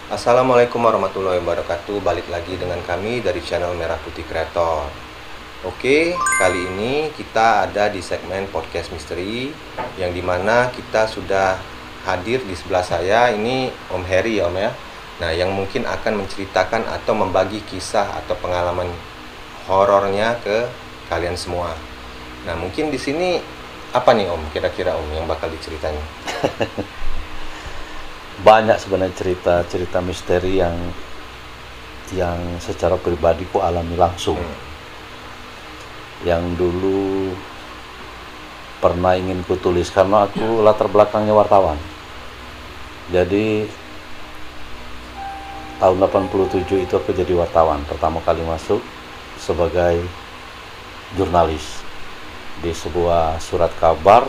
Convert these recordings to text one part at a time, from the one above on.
Assalamualaikum warahmatullahi wabarakatuh. Balik lagi dengan kami dari channel Merah Putih Kreator. Oke, kali ini kita ada di segmen podcast misteri, yang dimana kita sudah hadir di sebelah saya. Ini Om Heri ya Om ya. Nah, yang mungkin akan menceritakan atau membagi kisah atau pengalaman horornya ke kalian semua. Nah, mungkin di sini apa nih Om, kira-kira Om yang bakal diceritain? Banyak sebenarnya cerita misteri yang secara pribadi ku alami langsung. Yang dulu pernah ingin ku tulis karena aku latar belakangnya wartawan. Jadi tahun 87 itu aku jadi wartawan, pertama kali masuk sebagai jurnalis di sebuah surat kabar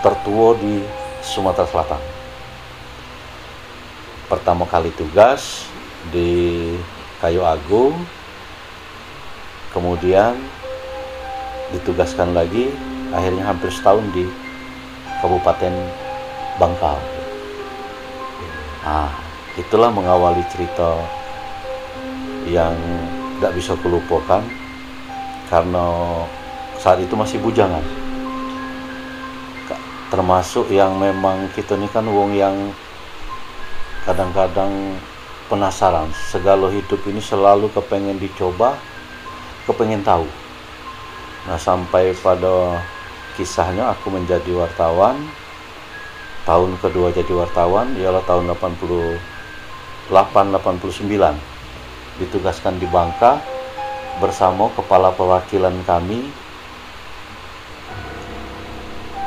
tertua di Sumatera Selatan. Pertama kali tugas di Kayu Agung, kemudian ditugaskan lagi, akhirnya hampir setahun di Kabupaten Bangka. Nah, itulah mengawali cerita yang tidak bisa kulupakan karena saat itu masih bujangan. Termasuk yang memang kita ini kan wong yang kadang-kadang penasaran, segala hidup ini selalu kepengen dicoba, kepengen tahu. Nah, sampai pada kisahnya aku menjadi wartawan. Tahun kedua jadi wartawan ialah tahun 88-89, ditugaskan di Bangka bersama kepala perwakilan kami,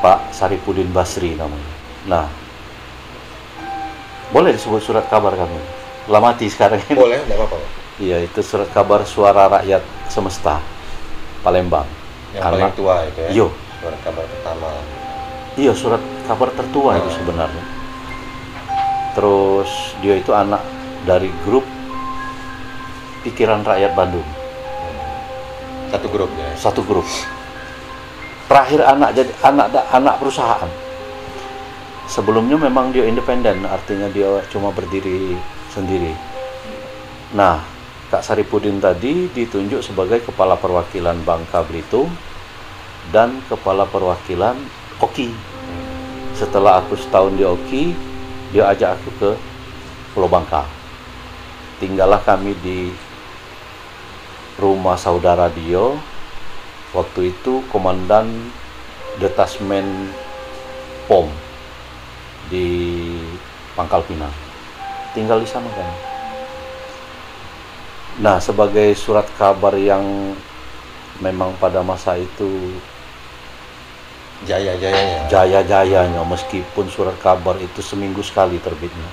Pak Saripudin Basri namanya. Nah, boleh disebut surat kabar kami. Lah mati sekarang ini. Boleh, enggak apa-apa. Iya, itu surat kabar Suara Rakyat Semesta Palembang. Yang paling tua itu ya. Iya. Surat kabar pertama. Iya, surat kabar tertua itu sebenarnya. Terus dia itu anak dari grup Pikiran Rakyat Bandung. Satu grup ya. Satu grup. Terakhir anak jadi anak perusahaan. Sebelumnya memang dia independen, artinya dia cuma berdiri sendiri. Nah, Kak Saripudin tadi ditunjuk sebagai kepala perwakilan Bangka Belitung dan kepala perwakilan Oki. Setelah aku setahun di Oki, dia ajak aku ke Pulau Bangka. Tinggallah kami di rumah saudara dia. Waktu itu komandan detasmen POM di Pangkal Pinang. Tinggal di sana kan. Nah, sebagai surat kabar yang memang pada masa itu jaya-jayanya, meskipun surat kabar itu seminggu sekali terbitnya.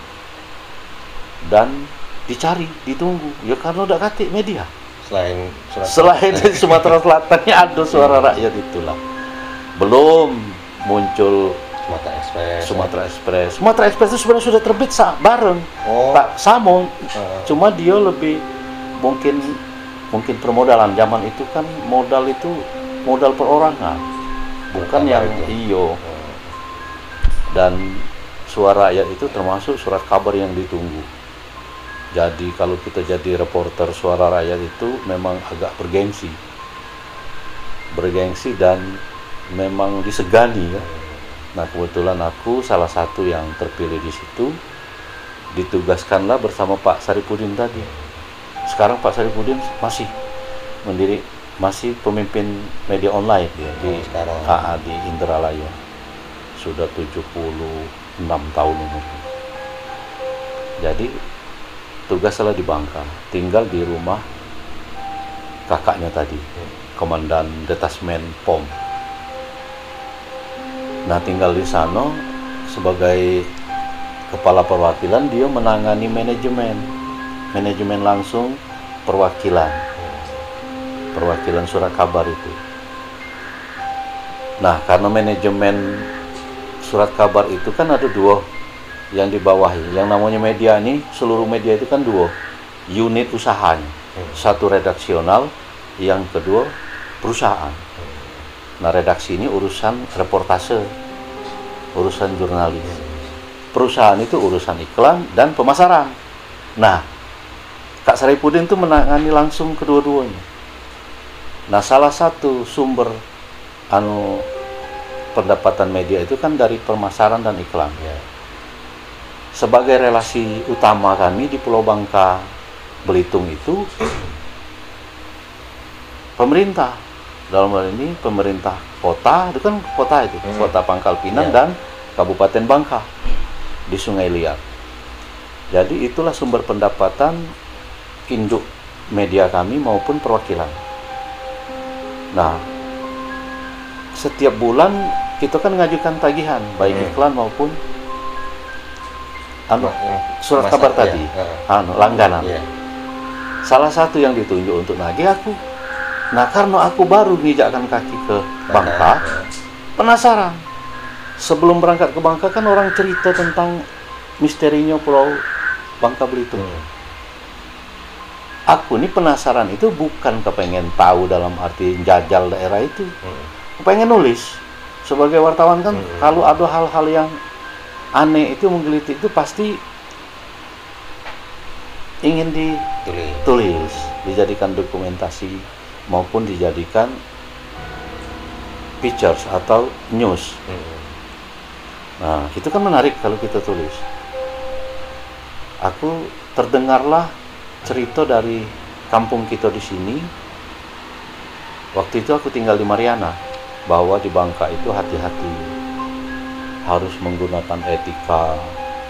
Dan dicari, ditunggu. Ya karena udah katik media. Selain di Sumatera Selatannya ada Suara Rakyat itulah. Belum muncul Sumatera Express itu sebenarnya sudah terbit bareng. Tak sama. Cuma dia lebih mungkin permodalan. Zaman itu kan modal itu modal perorangan. Bukan yang iyo. Dan Suara Rakyat itu termasuk surat kabar yang ditunggu. Jadi kalau kita jadi reporter Suara Rakyat itu memang agak bergengsi dan memang disegani ya. Nah, kebetulan aku salah satu yang terpilih di situ, ditugaskanlah bersama Pak Saripudin tadi. Sekarang Pak Saripudin masih pemimpin media online dia di Indralaya. Sudah 76 tahun umurnya. Jadi tugaslah di Bangka, tinggal di rumah kakaknya tadi, komandan detasmen POM. Nah, tinggal di sana sebagai kepala perwakilan, dia menangani manajemen langsung perwakilan surat kabar itu. Nah, karena manajemen surat kabar itu kan ada dua yang dibawahi. Yang namanya media ini, seluruh media itu kan dua unit usahanya. Satu redaksional, yang kedua perusahaan. Nah, redaksi ini urusan reportase, urusan jurnalis. Perusahaan itu urusan iklan dan pemasaran. Nah, Kak Saripudin itu menangani langsung kedua-duanya. Nah, salah satu sumber pendapatan media itu kan dari pemasaran dan iklan. Ya. Sebagai relasi utama kami di Pulau Bangka, Belitung itu pemerintah. Dalam hal ini pemerintah kota, itu kan kota itu, kota Pangkal Pinang dan Kabupaten Bangka di Sungai Liat. Jadi itulah sumber pendapatan induk media kami maupun perwakilan. Nah, setiap bulan kita kan mengajukan tagihan, baik iklan maupun surat kabar tadi, langganan. Yeah. Salah satu yang ditunjuk untuk nagih aku. Nah, karena aku baru menginjakkan kaki ke Bangka, penasaran. Sebelum berangkat ke Bangka kan orang cerita tentang misterinya Pulau Bangka Belitung. Aku ini penasaran itu bukan kepengen tahu dalam arti jajal daerah itu. Kepengen nulis. Sebagai wartawan kan kalau ada hal-hal yang aneh itu menggelitik itu pasti ingin ditulis, dijadikan dokumentasi maupun dijadikan pictures atau news. Nah, itu kan menarik kalau kita tulis. Aku terdengarlah cerita dari kampung kita di sini. Waktu itu aku tinggal di Mariana, bahwa di Bangka itu hati-hati, harus menggunakan etika,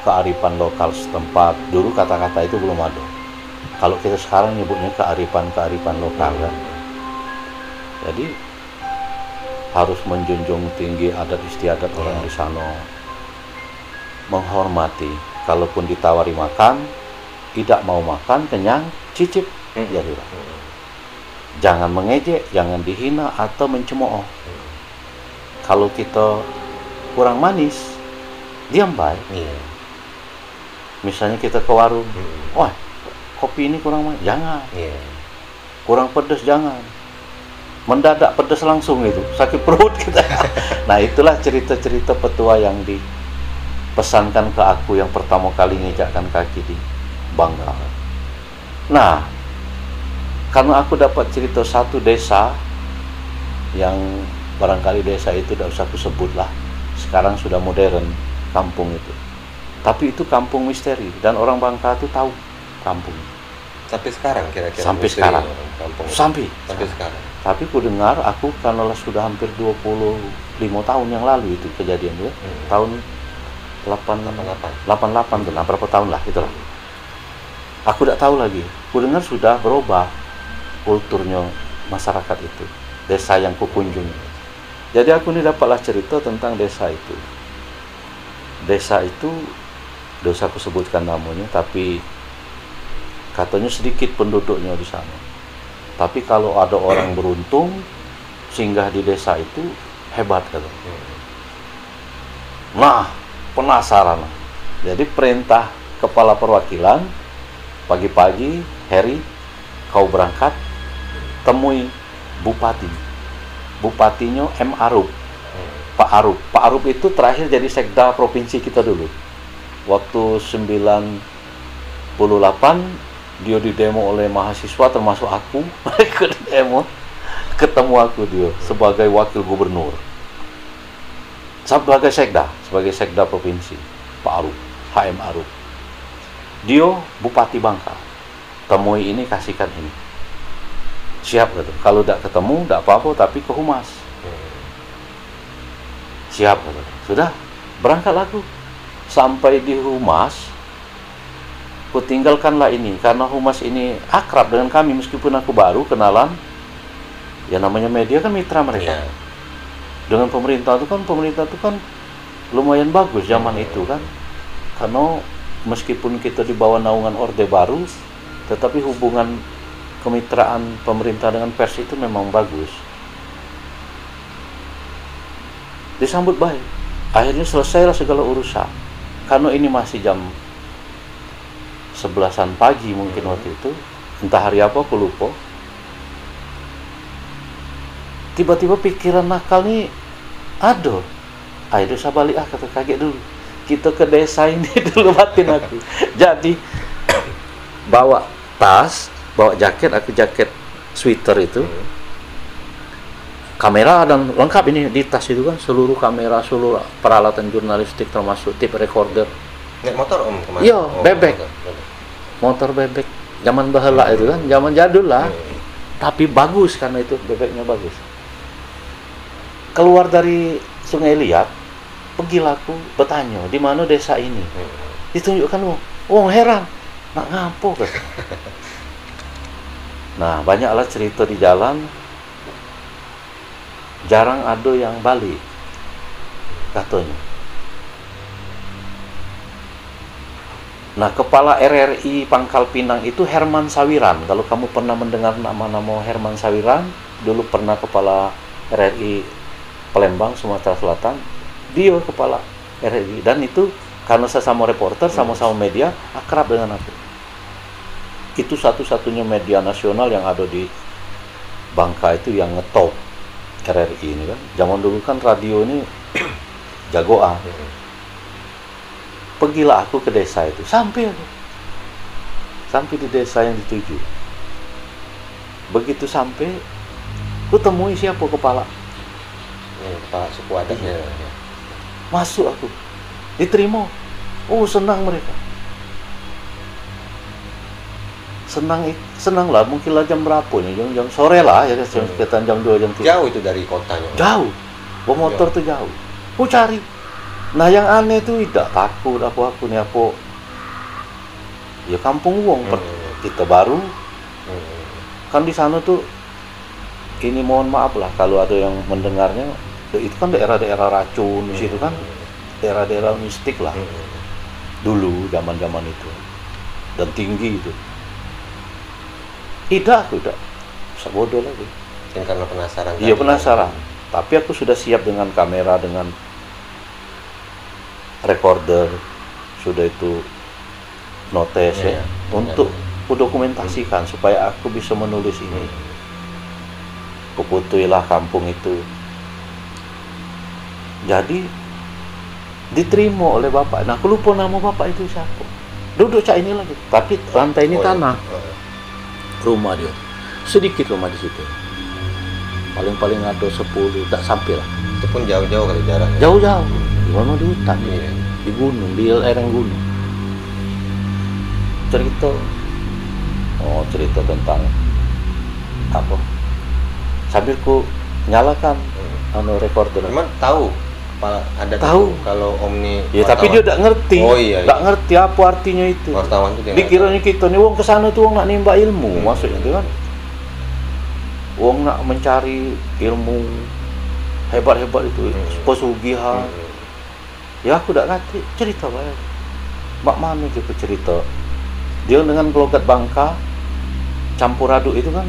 kearifan lokal setempat. Dulu kata-kata itu belum ada. Kalau kita sekarang nyebutnya kearifan lokal kan. Jadi harus menjunjung tinggi adat istiadat orang di sana, menghormati. Kalaupun ditawari makan, tidak mau makan, kenyang, cicip, jadilah. Jangan mengejek, jangan dihina atau mencemooh. Kalau kita kurang manis, diam baik. Misalnya kita ke warung, wah, kopi ini kurang manis, jangan. Kurang pedas, jangan. Mendadak pedas langsung itu, sakit perut kita. Nah, itulah cerita-cerita petua yang dipesankan ke aku yang pertama kali nginjakkan kaki di Bangka. Nah, karena aku dapat cerita satu desa yang barangkali desa itu tidak usah aku sebut lah, sekarang sudah modern kampung itu, tapi itu kampung misteri dan orang Bangka itu tahu kampung sampai sekarang kira-kira. Sampai sekarang kampung sampai sekarang. Tapi ku dengar, aku karena sudah hampir 25 tahun yang lalu itu kejadian ya, tahun 88 benar, berapa tahun lah itulah. Aku tidak tahu lagi. Ku dengar sudah berubah kulturnya masyarakat itu, desa yang kukunjungi. Jadi aku ini dapatlah cerita tentang desa itu. Desa itu, dosa aku sebutkan namanya, tapi katanya sedikit penduduknya di sana. Tapi kalau ada orang beruntung singgah di desa itu hebat katanya. Nah, penasaran. Jadi perintah kepala perwakilan, pagi-pagi, Heri, kau berangkat, temui bupati. Bupatinya M. Arup, Pak Arup. Pak Arup itu terakhir jadi sekda provinsi kita dulu. Waktu 98, dia didemo oleh mahasiswa termasuk aku. Ikut demo, ketemu aku dia sebagai wakil gubernur. Sebagai sekda provinsi, Pak Arup, HM Arup. Dia Bupati Bangka. Temui ini, kasihkan ini. Siap gitu. Kalau tidak ketemu, tidak apa-apa, tapi ke Humas. Siap gitu. Sudah, berangkat aku. Sampai di Humas, aku tinggalkanlah ini. Karena Humas ini akrab dengan kami, meskipun aku baru kenalan. Ya namanya media kan mitra mereka. Dengan pemerintah itu kan lumayan bagus zaman itu kan. Karena meskipun kita di bawah naungan Orde Baru, tetapi hubungan kemitraan pemerintah dengan pers itu memang bagus. Disambut baik. Akhirnya selesailah segala urusan. Karena ini masih jam 11-an pagi mungkin waktu itu, entah hari apa aku lupa. Tiba-tiba pikiran nakal nih ada. Ayo saya balik kata kaget dulu. Kita ke desa ini dulu batin aku. Jadi bawa tas, bawa jaket, aku jaket sweater itu, kamera dan lengkap ini di tas itu kan, seluruh kamera, seluruh peralatan jurnalistik termasuk tape recorder. Naik motor om kemana? Iya, bebek. Motor bebek. Zaman baheula itu kan, zaman jadul lah. Tapi bagus karena itu bebeknya bagus. Keluar dari Sungai Liat, pergilah aku bertanya, di mana desa ini? Ditunjukkan wong heran. Nak ngapo kan? Nah, banyaklah cerita di jalan. Jarang ada yang balik, katanya. Nah, kepala RRI Pangkal Pinang itu Herman Sawiran. Kalau kamu pernah mendengar nama-nama Herman Sawiran, dulu pernah kepala RRI Palembang, Sumatera Selatan. Dia kepala RRI. Dan itu karena saya sama reporter, sama-sama media, akrab dengan aku. Itu satu-satunya media nasional yang ada di Bangka itu yang ngetop RRI ini kan. Zaman dulu kan radio ini jagoan. Pergilah aku ke desa itu, sampai di desa yang dituju. Begitu sampai, aku temui siapa kepala Kepala suku adatnya. Masuk aku, diterima. Oh, senang mereka. Senang lah, mungkin lah jam berapa nih, jam sore lah ya, sekitar jam 2, jam 3. Jauh itu dari kotanya? Jauh, bawa motor tuh jauh. Aku cari. Nah, yang aneh itu tidak takut aku nih apa. Ya kampung uang kita baru. Kan di sana tuh, ini mohon maaf lah kalau ada yang mendengarnya, itu kan daerah-daerah racun di situ kan, daerah-daerah mistik lah. Dulu zaman-zaman itu. Dan tinggi itu. Tidak, bodoh lagi. Dan karena penasaran. Iya, penasaran. Tapi aku sudah siap dengan kamera, dengan recorder, sudah itu notes ya, untuk dokumentasikan supaya aku bisa menulis ini. Kuputuilah kampung itu. Jadi diterima oleh bapak. Nah, aku lupa nama bapak itu siapa. Duduk cak ini lagi, tapi lantai ini tanah. Rumah dia, sedikit rumah di situ. Paling ada 10, tak sampai lah. Itu pun jauh-jauh kali jaraknya. Jauh-jauh. Di mana di hutan, di gunung, di lereng gunung. Cerita tentang apa? Sambil ku nyalakan recorder. Memang tahu ada tahu kalau om nih. Ya, tapi dia tidak ngerti. Oh iya. Tidak ngerti apa artinya itu. Wartawan itu dia. Dikiranya kita nih wong kesana tuh wong nak nimba ilmu, maksudnya itu kan. Wong nak mencari ilmu hebat-hebat itu, pesugihan. Ya aku tidak ngerti, cerita banyak. Mak mana gitu cerita. Dia dengan logat Bangka, campur aduk itu kan.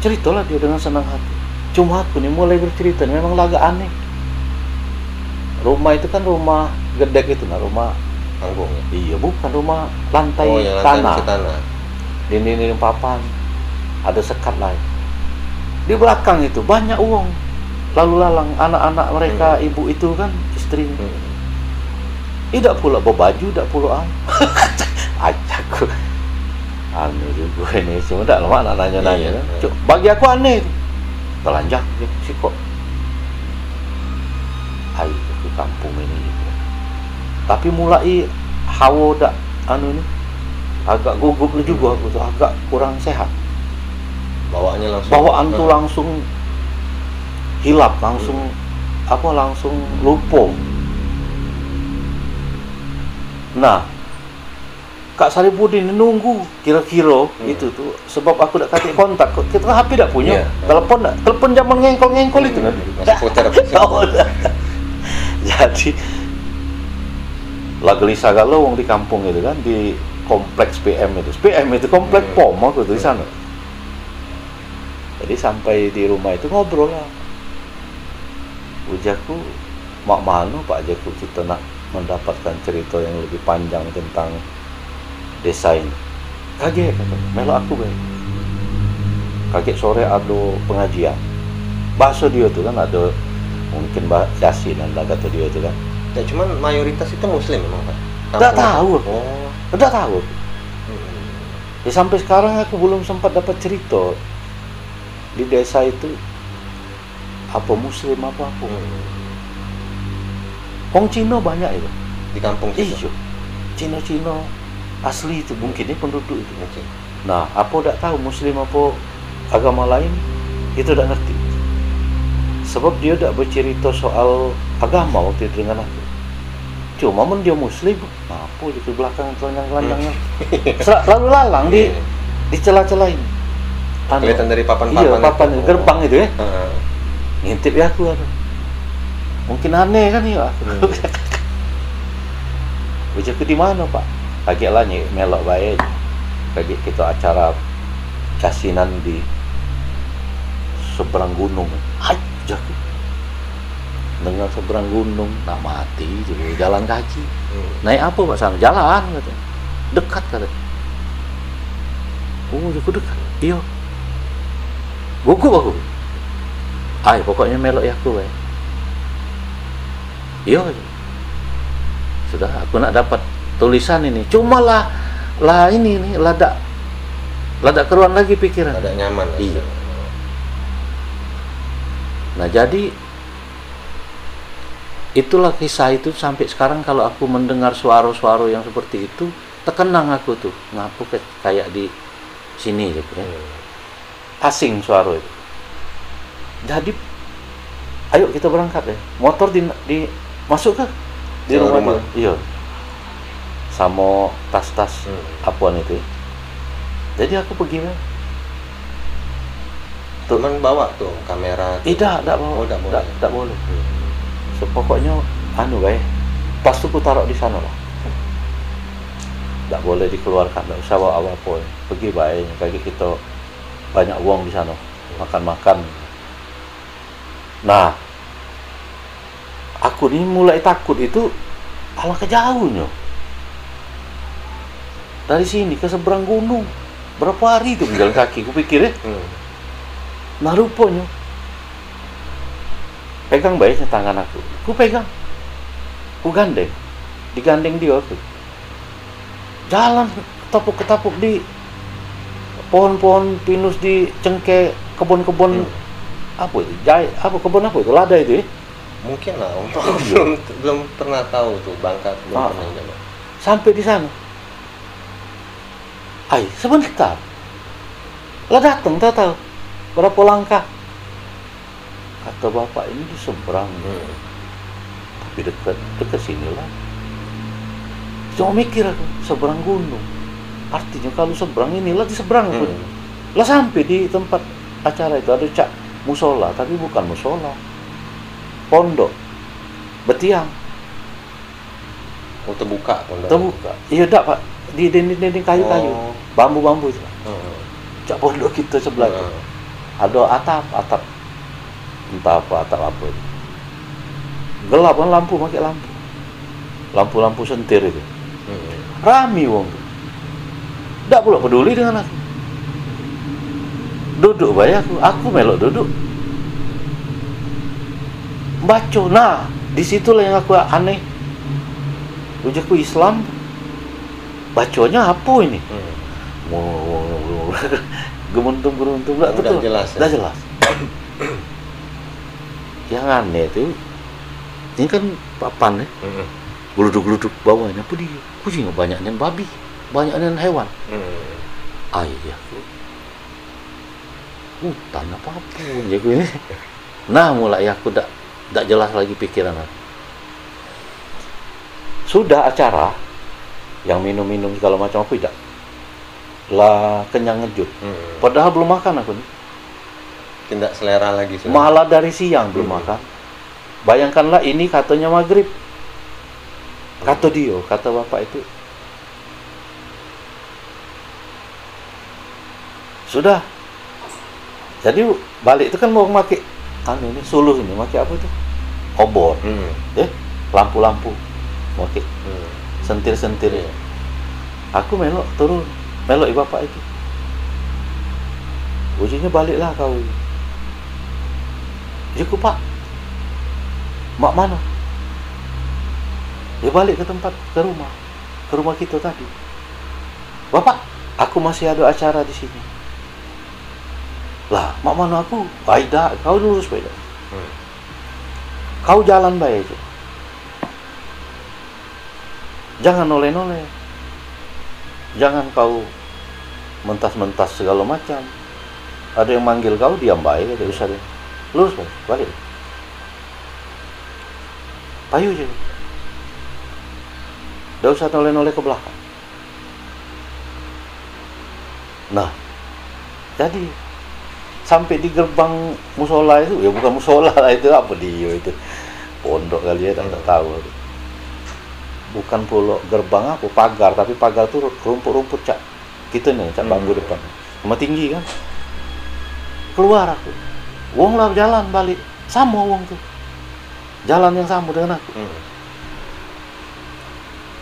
Ceritalah dia dengan senang hati. Cuma aku nih mulai bercerita, memang agak aneh. Rumah itu kan rumah gedek itu, nah rumah panggung ya? Iya, bukan rumah lantai, tanah. Dinding papan, ada sekat lain. Di belakang itu banyak uang, lalu lalang anak-anak mereka, ibu itu kan istri. Tidak pula berbaju, tidak pula ajaku. Aneh juga ini, cuma tak lama nak nanya-nanya. Bagi aku aneh. Telanjang si kok. Ayo ke kampung ini juga. Tapi mulai hawa dak ini agak gugup juga aku tuh, agak kurang sehat. Bawaan tuh langsung hilap, langsung langsung lupa. Nah, Kak Saripudin nunggu kira-kira itu tuh, sebab aku udah kasih kontak, kita HP tidak punya, telepon zaman ngengkol itu kan. Jadi lah gelisah galau wong di kampung itu kan, di kompleks PM itu kompleks POM aku tuh di sana. Jadi sampai di rumah itu ngobrol lah. Ujaku, mak mano Pak Jaku kita nak mendapatkan cerita yang lebih panjang tentang desa ini. Kaget katanya, melok aku baik. Kaget sore ada pengajian. Bahasa dia tuh kan ada mungkin Yasin dan kata dia tuh kan. Ya cuman mayoritas itu muslim memang Pak. Nggak tahu. Oh. Nggak tahu. Ya sampai sekarang aku belum sempat dapat cerita di desa itu apa muslim apa. Hong Cino banyak itu Di kampung situ. iya Cino asli itu mungkin ini penduduk itu. Mungkin. Nah apa tidak tahu muslim apa agama lain itu tidak ngerti, sebab dia tidak bercerita soal agama waktu itu dengan aku. Cuma dia muslim, apa di belakang telanjang-telanjangnya lalu lalang di celah-celah ini. Kelihatan dari papan-papan. Iya, papan itu. gerbang itu ya. Ngintip ya aku. Mungkin aneh kan ya. Ujaku di mana Pak? Kaget lah melok baik. Kaget kita acara kasinan di seberang gunung. Hai, ujaku. Dengan seberang gunung, nak mati juga jalan kaki. Naik apa Pak sana? Jalan katanya. Dekat katanya. Oh, ujaku dekat. Iya. Gugup aku. Ay, pokoknya melok ya aku ya. Iya. Sudah, aku nak dapat tulisan ini. Cuma lah ini nih lada keruan lagi pikiran. Ada nyaman. Iya. Nah, jadi itulah kisah itu sampai sekarang kalau aku mendengar suara-suara yang seperti itu, terkenang aku tuh. Ngapu kayak di sini gitu ya. Asing suara itu. Jadi ayo kita berangkat ya. Motor di masuk ke di rumah. Iya. Sama tas-tas apaan itu. Jadi aku pergi ya. Teman bawa tuh kamera. Tidak bawa. Tidak boleh. So, pokoknya tas itu ku taruh di sana lah. Tidak boleh dikeluarkan, tidak usah bawa apa-apa. Pergi baik, kayak kita banyak uang di sana, makan-makan. Nah, aku ini mulai takut itu alangkah jauhnya. Dari sini ke seberang gunung, berapa hari itu jalan kaki, ku pikir ya. Nah rupanya pegang baiknya tangan aku, ku pegang, ku gandeng, digandeng dia aku. Jalan ketapuk di pohon-pohon pinus di cengkeh kebun-kebun apa itu? Kebun apa itu? Lada itu ya? Mungkin lah, belum pernah tahu tuh Bangka, belum pernah nyoba. Sampai di sana. Sebentar. Lah datang, tahu berapa langkah? Kata bapak ini di seberang. Tapi dekat sini lah. Cuma mikir aku, seberang gunung. Artinya kalau seberang inilah di seberang aku. Lah sampai di tempat acara itu ada cak musola, tapi bukan musola. Pondok betiang. Oh, terbuka pondok. Terbuka. Iya dak Pak, di dinding kayu-kayu. Bambu-bambu itu. Cak pondok kita sebelah itu. Ada atap. Entah atap apa itu. Gelap kan lampu, pakai lampu. Lampu-lampu sentir itu. Rame wong tuh. Nggak pula peduli dengan aku. Duduk bae aku melok duduk. Baca. Nah, disitulah yang aku aneh. Ujaku Islam. Bacanya apa ini? Gemuntung-geruntung enggak udah jelas. Udah jelas. Yang aneh itu ini kan papan ya. Geluduk-geluduk bawahnya apa dia? Kucing banyaknya babi, banyaknya hewan. Ayah hutan apapun ya gue. Nah mulai aku tak jelas lagi pikiran aku. Sudah acara yang minum-minum segala macam aku tidak lah, kenyang ngejut. Padahal belum makan aku nih. Tidak selera lagi sudah. Malah dari siang belum makan. Bayangkanlah ini katanya maghrib. Kata dia, kata bapak itu. Sudah. Jadi balik itu kan mau pakai ini suluh ini, pakai apa itu? Obor. Lampu-lampu. Pakai sentir-sentir. Aku melok turun, melok ibu bapak itu. Ujungnya baliklah kau. Jiku Pak. Mak mana? Dia balik ke tempat, ke rumah. ke rumah kita tadi. Bapak, aku masih ada acara di sini. Lah, mak mana aku? Baida, kau lurus baida. Kau jalan baik aja. Jangan noleh-noleh. Jangan kau mentas-mentas segala macam. Ada yang manggil kau, diam baik aja, usah deh. Lurus baik, balik. Payu aja. Tidak usah noleh-noleh ke belakang. Nah, jadi sampai di gerbang musola itu, ya bukan musola lah itu, apa dia itu, pondok kali ya, tak tahu. Bukan pulau gerbang apa, pagar, tapi pagar tuh rumput-rumput cak, gitu nih, cak bambu depan, sama tinggi kan. Keluar aku, wong lah jalan balik, sama wong tuh, jalan yang sama dengan aku.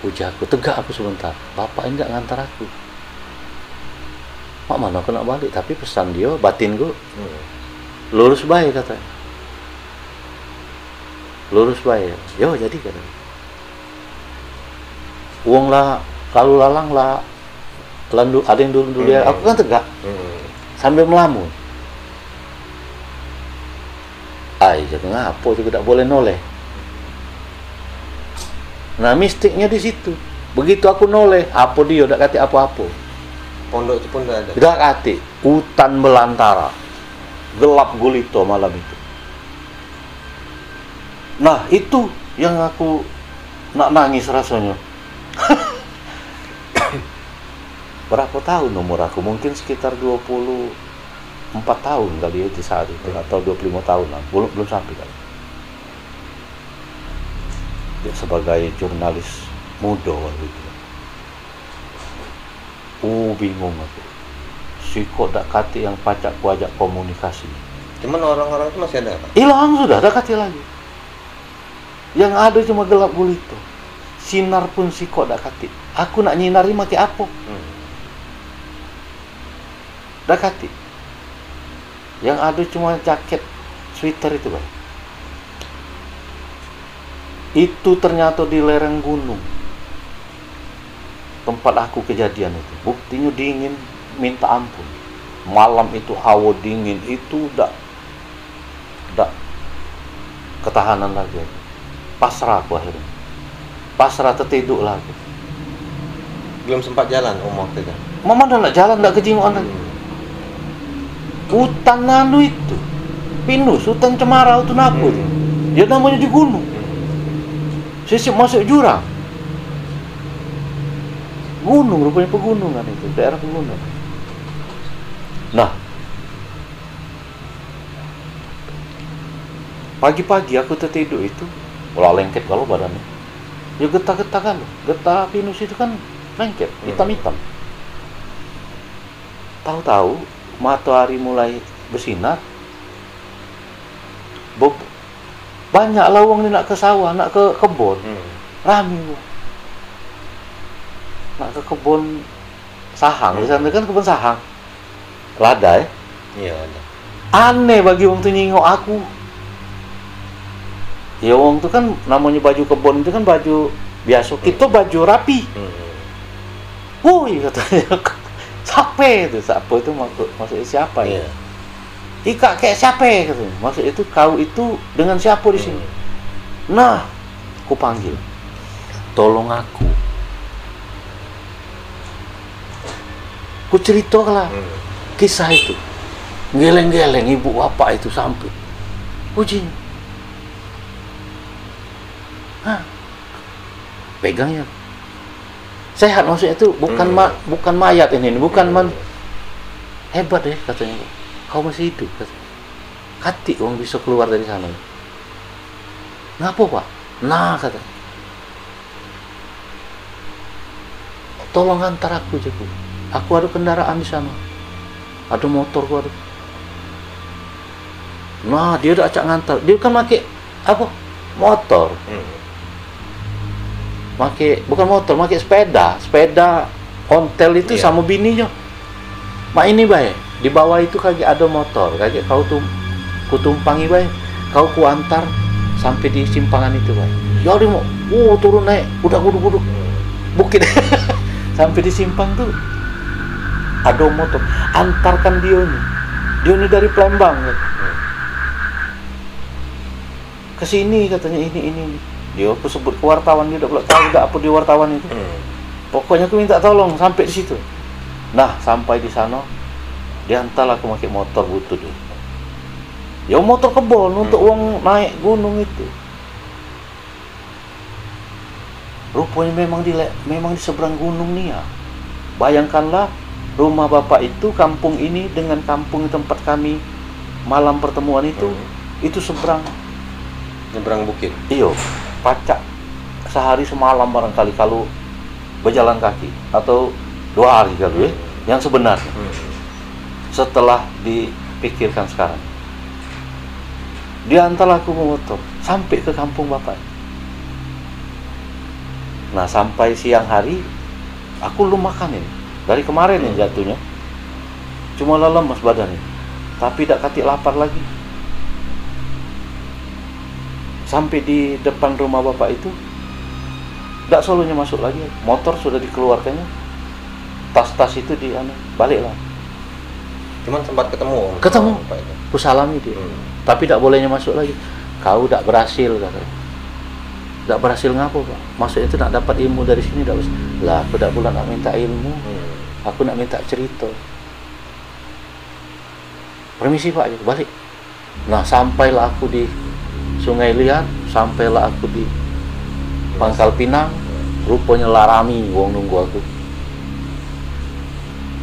Ujar aku, tegak aku sebentar, bapak enggak ngantar aku. Mak mana aku nak balik, tapi pesan dia, batin gue, lurus baik katanya. Lurus baik, yo jadi katanya. Uang lah, lalu lalang lah, landu, ada yang dulu ya, aku kan tegak, sambil melamun. Jangan ngapa juga tidak boleh noleh. Nah mistiknya di situ. Begitu aku noleh, apa dia tidak kata apa-apa. Pondok itu pun tidak ada. Tidak kata, hutan belantara, gelap gulito malam itu. Nah itu yang aku nak nangis rasanya. Berapa tahun umur aku? Mungkin sekitar 24 tahun kali ya di saat itu, atau 25 tahun lah, belum sampai kali. Ya, sebagai jurnalis muda waktu itu. Bingung aku. Si kok dak kati yang pacak ku ajak komunikasi. Cuman orang-orang itu masih ada, Pak? Hilang sudah, dak kati lagi. Yang ada cuma gelap gulito. Sinar pun si kok dak kati. Aku nak nyinari mati apa? Dak kati. Yang ada cuma jaket sweater itu, Bang. Itu ternyata di lereng gunung. Tempat aku kejadian itu. Buktinya dingin, minta ampun. Malam itu hawa dingin, itu udah ketahanan lagi. Pasrah aku akhirnya. Pasrah tertidur lagi. Belum sempat jalan waktu itu. Mama udah nak jalan, nak kejinguan lagi. Hutan anu itu pinus, hutan cemara itu apa itu? Ya namanya di gunung. Sisip masuk jurang. Gunung, rupanya pegunungan itu, daerah pegunungan. Nah, pagi-pagi aku tertidur itu, ulah lengket kalau badannya. Ya getah-getah kan, getah pinus itu kan lengket, hitam-hitam. Tahu-tahu matahari mulai bersinar, banyak lawang ni nak ke sawah, nak ke kebun, rame bu. Nak ke kebun sahang, di sana kan kebun sahang, lada ya. Iya ada. Aneh bagi wong tu nyingok aku. Ya wong tu kan namanya baju kebun itu kan baju biasa, kita baju rapi. Woi katanya, siapa itu? Siapa itu maksudnya siapa ya? Ika kayak siapa katanya? Maksud itu kau itu dengan siapa di sini? Nah, aku panggil, tolong aku. Ku ceritalah kisah itu. Geleng-geleng ibu bapak itu sampai. Uji. Pegangnya. Sehat maksudnya itu bukan mayat ini, bukan hebat ya katanya. Kau masih hidup katanya. Hati orang bisa keluar dari sana. Ngapa Pak? Nah katanya. Tolong antar aku jago. Aku ada kendaraan di sana. Ada motor gua ada. Nah, dia udah acak ngantar. Dia kan pakai apa? Motor. Bukan motor, pakai sepeda ontel itu sama bininya. Mak ini baik, di bawah itu kagak ada motor, kagak kau kutumpangi baik, kau kuantar sampai di simpangan itu baik. Jadi mau, turun naik, udah guduk. bukit. Sampai di simpang tuh ada motor, antarkan dia ini dari Palembang ke sini katanya, ini. Dia aku sebut ke wartawan, dia udah pula tahu udah apa di wartawan itu. Pokoknya aku minta tolong sampai di situ. Nah, sampai di sana diantar aku pakai motor butut. Ya motor kebon untuk uang naik gunung itu. Rupanya memang di seberang gunung nih ya. Bayangkanlah rumah bapak itu, kampung ini dengan kampung tempat kami malam pertemuan itu seberang. Nyebrang bukit. Iyo, pacak sehari semalam barangkali kalau berjalan kaki, atau 2 hari kali yang sebenarnya. Setelah dipikirkan sekarang, diantar aku motor sampai ke kampung bapak. Nah, sampai siang hari aku belum makan ini. Dari kemarin yang jatuhnya cuma lemas badannya, tapi tidak katik lapar lagi. Sampai di depan rumah bapak itu tidak solonya masuk lagi, motor sudah dikeluarkannya, tas-tas itu baliklah. Cuman sempat ketemu Bapak itu. Ku salami dia, tapi tidak bolehnya masuk lagi. Kau tidak berhasil katanya. Tidak berhasil ngapa Pak? Maksudnya itu nak dapat ilmu dari sini tidak bisa. Lah aku tidak pula nak minta ilmu, aku nak minta cerita. Permisi Pak, balik. Nah, sampailah aku di Sungai Liat, sampailah aku di Pangkal Pinang. Rupanya larami wong nunggu aku.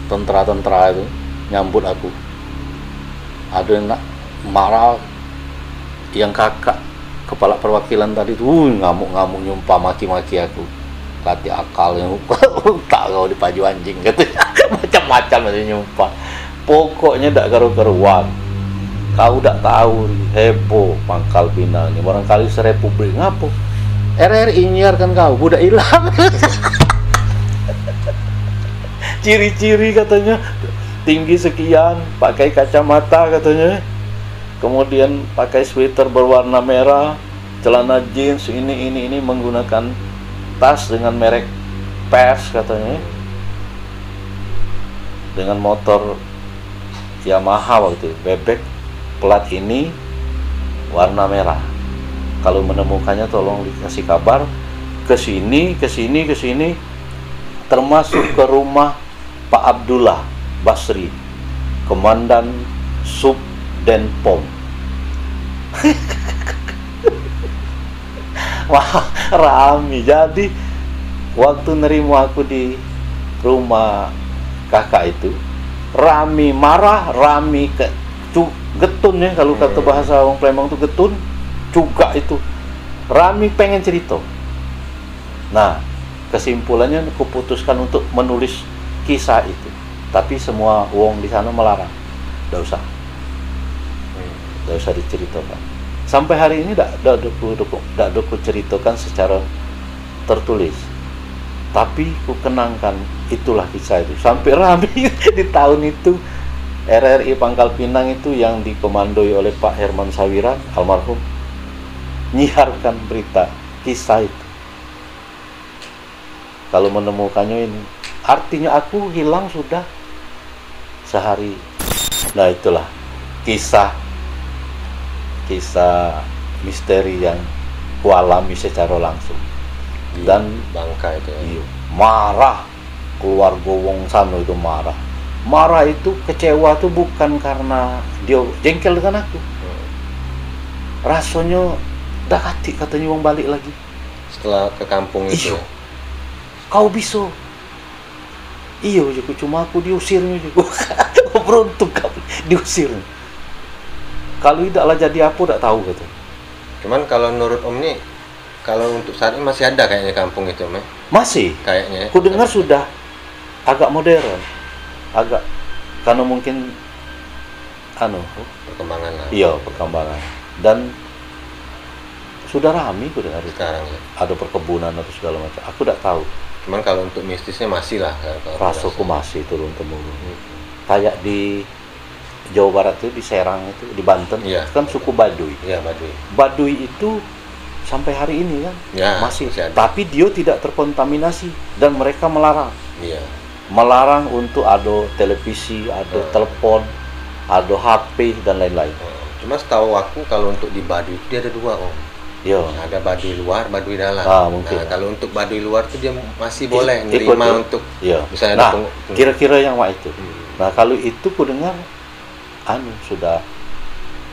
Tentara-tentara itu nyambut aku. Ada yang nak marah, yang kakak kepala perwakilan tadi tuh ngamuk-ngamuk, nyumpah maki-maki aku. Kati akal yang tak kau dipaju anjing katanya. Macam-macam aja nyumpah. Pokoknya tak karu-karuan. Kau tak tahu heboh Pangkal Pinang ini. Barangkali serepublik ngapo. RRI nyiarkan kau budak hilang. Ciri-ciri katanya tinggi sekian, pakai kacamata katanya. Kemudian pakai sweater berwarna merah, celana jeans ini menggunakan tas dengan merek Pers katanya. Dengan motor Yamaha waktu itu, bebek plat ini warna merah. Kalau menemukannya tolong dikasih kabar. Ke sini, termasuk ke rumah Pak Abdullah Basri, Komandan Sub Denpom. Wah, rame. Jadi waktu nerima aku di rumah kakak itu, rame marah, rame getun ya, kalau kata bahasa orang Palembang itu getun juga itu. Rame pengen cerita. Nah, kesimpulannya aku putuskan untuk menulis kisah itu. Tapi semua wong di sana melarang. Tidak usah diceritakan. Sampai hari ini tidak aku ceritakan secara tertulis. Tapi ku kenangkan itulah kisah itu. Sampai ramai di tahun itu RRI Pangkal Pinang itu yang dikomandoi oleh Pak Herman Sawiran almarhum nyiarkan berita kisah itu. Kalau menemukannya ini, artinya aku hilang sudah sehari. Nah, itulah kisah misteri yang kualami secara langsung. Dan Bangka itu ya. Iya, marah keluarga wong sano itu marah itu kecewa tuh bukan karena dia jengkel dengan aku. Rasanya dah hati katanya wong balik lagi Setelah ke kampung itu. Iyo, kau bisa. Iyo, cuma aku diusirnya juga. Beruntung kau diusir. Kalau tidaklah jadi apa tak tahu gitu. Cuman kalau menurut Om nih, kalau untuk saat ini masih ada kayaknya kampung itu, Om? Masih. Kayaknya. Aku dengar sudah agak modern, agak karena mungkin perkembangan lah. Iya, perkembangan. Dan sudah ramai aku dengar sekarang ya. Ada perkebunan atau segala macam. Aku tidak tahu. Cuman kalau untuk mistisnya masih lah. Rasaku masih turun temurun. Kayak di Jawa Barat itu, di Serang itu, di Banten, iya, kan suku Baduy. Iya, Baduy. Baduy itu sampai hari ini kan Ya, masih masih ada. tapi dia tidak terkontaminasi dan mereka melarang Iya. untuk ada televisi, ada telepon, ada HP dan lain-lain. Cuma setahu aku kalau untuk di Baduy itu dia ada dua, Om. Ya, Ada Baduy luar, Baduy dalam. mungkin. Nah, kalau untuk Baduy luar tuh dia masih boleh Ikut, nerima ya? untuk ya. misalnya Nah, ada kira-kira yang mak itu. Hmm. Nah, kalau itu ku dengar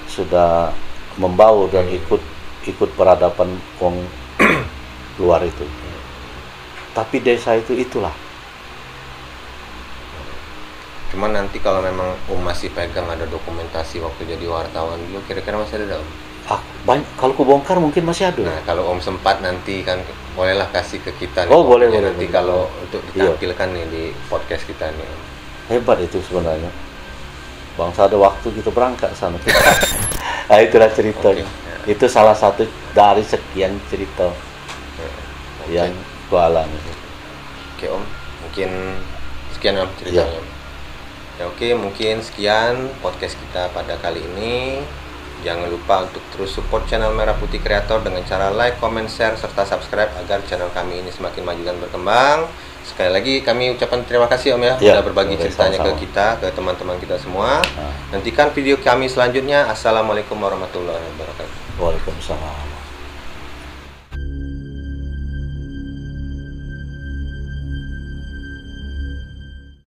sudah membau dan ikut peradaban wong luar itu. Tapi desa itulah. Cuman nanti kalau memang Om masih pegang ada dokumentasi waktu jadi wartawan dulu, kira-kira masih ada, Om? Kalau ku bongkar mungkin masih ada. Nah, kalau Om sempat nanti kan bolehlah kasih ke kita nih. Oh, boleh, nanti boleh. kalau untuk ditampilkan nih di podcast kita nih, Om. Hebat itu sebenarnya. Bangsa ada waktu kita berangkat sana. Nah, itulah ceritanya. Oke. Itu salah satu dari sekian cerita yang ku alami. Oke, Om. Mungkin sekian, Om, ceritanya. Ya, oke, mungkin sekian podcast kita pada kali ini. Jangan lupa untuk terus support channel Merah Putih Kreator dengan cara like, comment, share, serta subscribe agar channel kami ini semakin maju dan berkembang. Sekali lagi kami ucapkan terima kasih, Om, ya sudah berbagi ceritanya sama-sama. ke kita, ke teman-teman kita semua. Nantikan video kami selanjutnya. Assalamualaikum warahmatullahi wabarakatuh. Waalaikumsalam.